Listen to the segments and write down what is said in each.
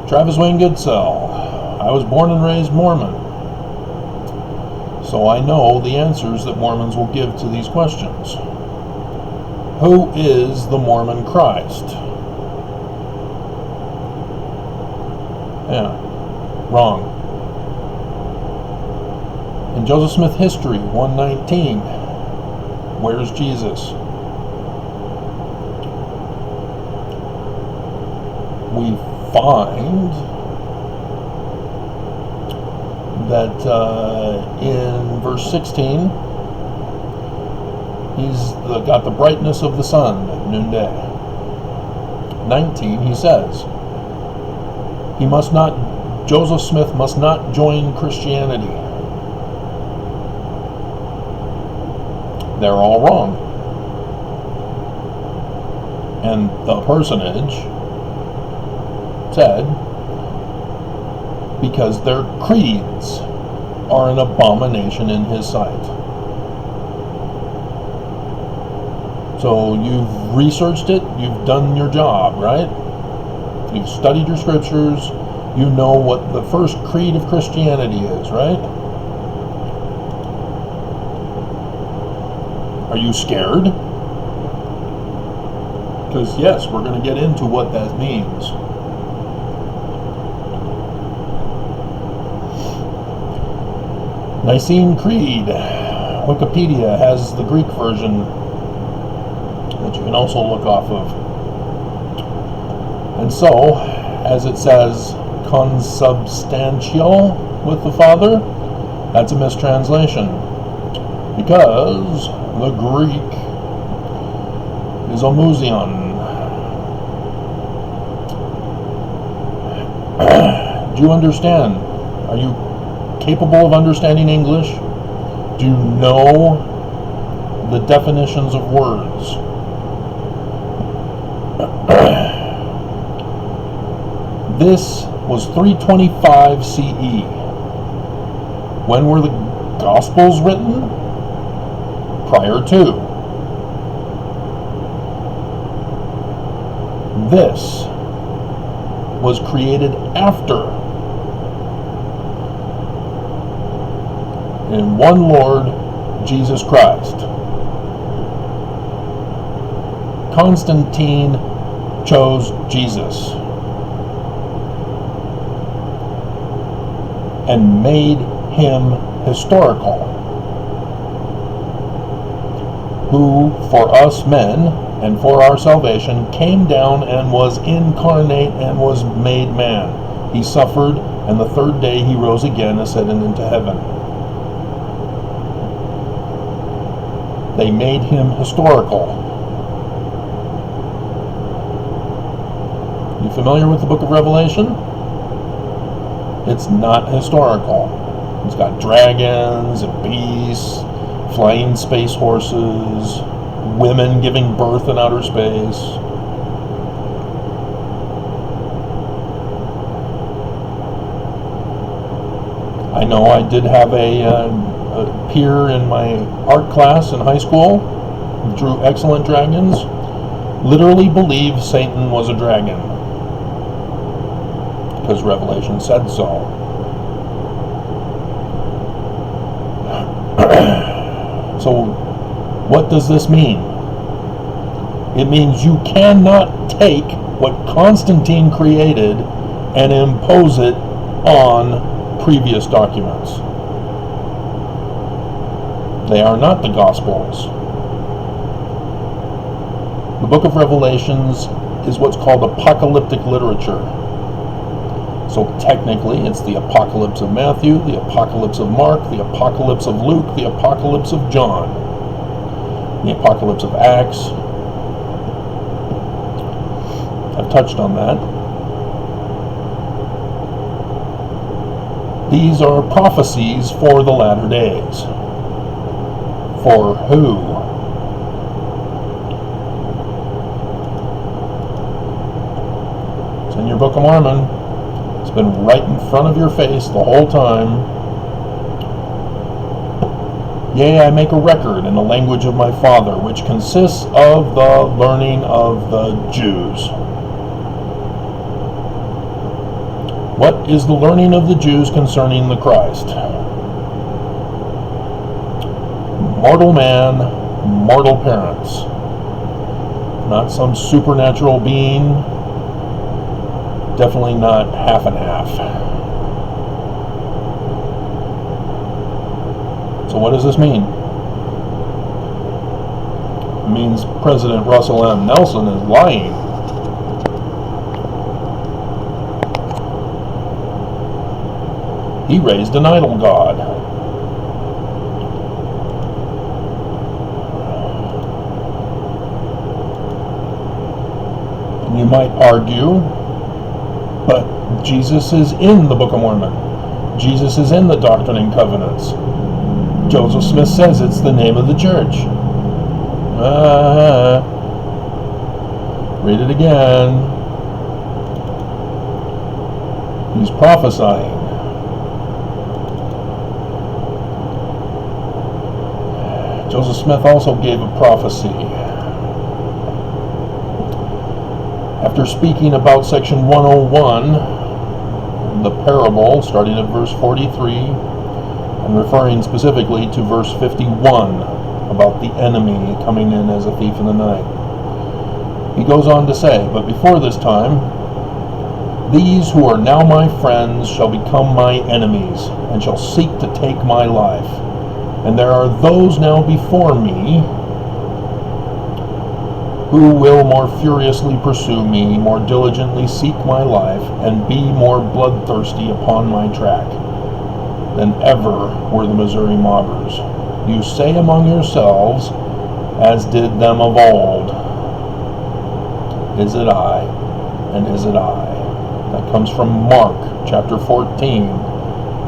Travis Wayne Goodsell. I was born and raised Mormon, so I know the answers that Mormons will give to these questions. Who is the Mormon Christ? Yeah, wrong. In Joseph Smith History 119, where's Jesus? We find that in verse 16, he's got the brightness of the sun at noonday. 19, he says, Joseph Smith must not join Christianity. They're all wrong. And the personage said, because their creeds are an abomination in his sight. So you've researched it, you've done your job, right? You've studied your scriptures, you know what the first creed of Christianity is, right? Are you scared? Because yes, we're going to get into what that means. Nicene Creed. Wikipedia has the Greek version that you can also look off of. And so, as it says, consubstantial with the Father, that's a mistranslation. Because the Greek is homoousion. Do you understand? Are you capable of understanding English? Do you know the definitions of words? This was 325 CE. When were the Gospels written? Prior to. This was created after. In one Lord, Jesus Christ. Constantine chose Jesus and made him historical, who for us men and for our salvation came down and was incarnate and was made man. He suffered, and the third day he rose again, ascended into heaven. They made him historical. You familiar with the book of Revelation? It's not historical. It's got dragons and beasts, flying space horses, women giving birth in outer space. I know I did have a peer in my art class in high school, drew excellent dragons, literally believed Satan was a dragon, because Revelation said so. So, what does this mean? It means you cannot take what Constantine created and impose it on previous documents. They are not the Gospels. The book of Revelations is what's called apocalyptic literature. So technically, it's the apocalypse of Matthew, the apocalypse of Mark, the apocalypse of Luke, the apocalypse of John, the apocalypse of Acts. I've touched on that. These are prophecies for the latter days. For who? It's in your Book of Mormon. It's been right in front of your face the whole time. Yea, I make a record in the language of my Father, which consists of the learning of the Jews. What is the learning of the Jews concerning the Christ? Mortal man, mortal parents. Not some supernatural being. Definitely not half and half. So what does this mean? It means President Russell M. Nelson is lying. He raised an idol god. And you might argue, but Jesus is in the Book of Mormon. Jesus is in the Doctrine and Covenants. Joseph Smith says it's the name of the church. Read it again. He's prophesying. Joseph Smith also gave a prophecy. After speaking about section 101, the parable, starting at verse 43, and referring specifically to verse 51, about the enemy coming in as a thief in the night. He goes on to say, but before this time, these who are now my friends shall become my enemies, and shall seek to take my life. And there are those now before me who will more furiously pursue me, more diligently seek my life, and be more bloodthirsty upon my track than ever were the Missouri mobbers. You say among yourselves, as did them of old, is it I, and is it I? That comes from Mark chapter 14,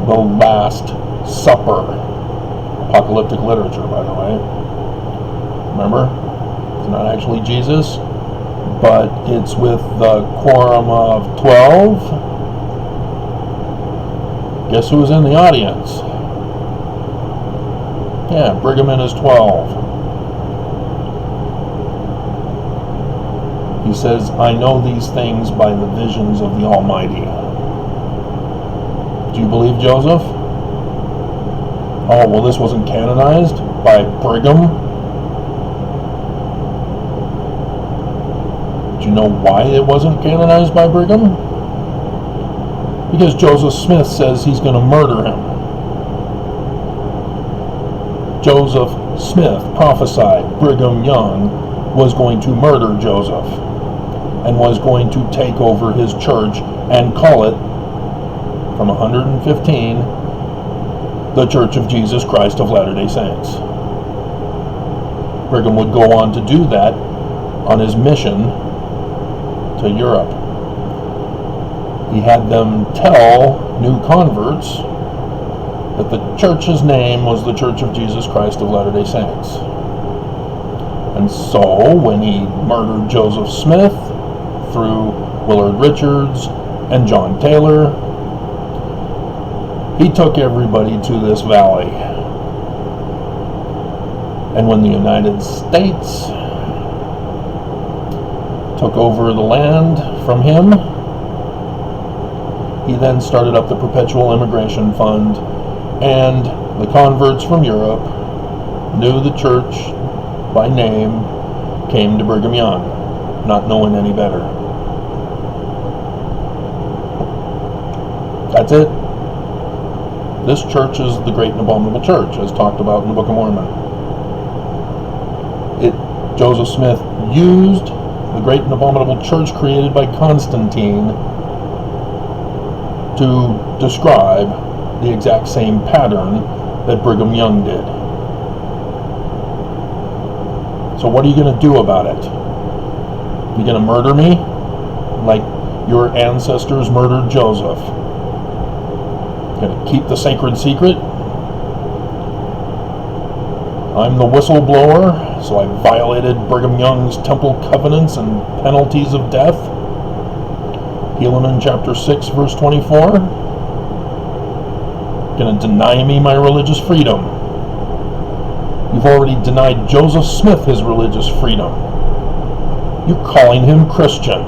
the Last Supper. Apocalyptic literature, by the way. Remember? It's not actually Jesus, but it's with the quorum of 12. Guess who was in the audience? Yeah, Brigham and his 12. He says, I know these things by the visions of the Almighty. Do you believe Joseph? Oh, well, this wasn't canonized by Brigham. Do you know why it wasn't canonized by Brigham? Because Joseph Smith says he's going to murder him. Joseph Smith prophesied Brigham Young was going to murder Joseph and was going to take over his church and call it, from 115, the Church of Jesus Christ of Latter-day Saints. Brigham would go on to do that on his mission to Europe. He had them tell new converts that the church's name was the Church of Jesus Christ of Latter-day Saints. And so, when he murdered Joseph Smith through Willard Richards and John Taylor, he took everybody to this valley. And when the United States took over the land from him, he then started up the Perpetual Immigration Fund, and the converts from Europe knew the church by name, came to Brigham Young, not knowing any better. That's it. This church is the Great and Abominable Church, as talked about in the Book of Mormon. Joseph Smith used the Great and Abominable Church created by Constantine to describe the exact same pattern that Brigham Young did. So what are you going to do about it? You going to murder me like your ancestors murdered Joseph? Going to keep the sacred secret? I'm the whistleblower, so I violated Brigham Young's temple covenants and penalties of death. Helaman chapter 6, verse 24. Going to deny me my religious freedom. You've already denied Joseph Smith his religious freedom. You're calling him Christian.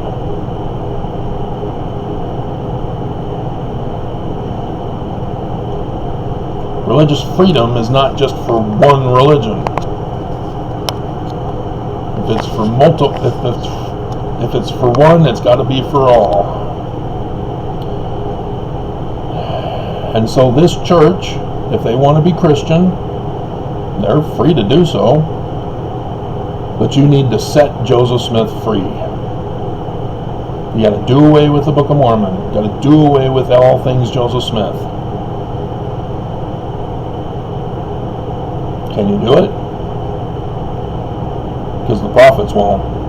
Religious freedom is not just for one religion. If it's for if it's for one, it's got to be for all. And so this church, if they want to be Christian, they're free to do so. But you need to set Joseph Smith free. You got to do away with the Book of Mormon. You got to do away with all things Joseph Smith. Can you do it? Because the prophets won't.